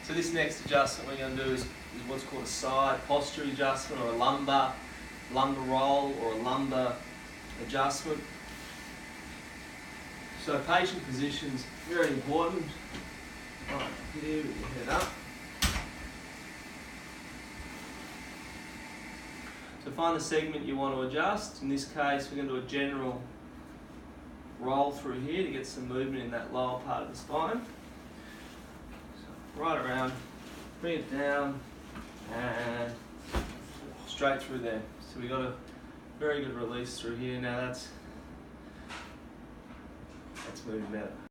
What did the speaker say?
So this next adjustment we're going to do is what's called a side posture adjustment, or a lumbar roll, or a lumbar adjustment. So patient position's very important. Right here with your head up. So find the segment you want to adjust. In this case, we're going to do a general roll through here to get some movement in that lower part of the spine. So right around, bring it down, and straight through there. So we got a very good release through here. Now that's moving better.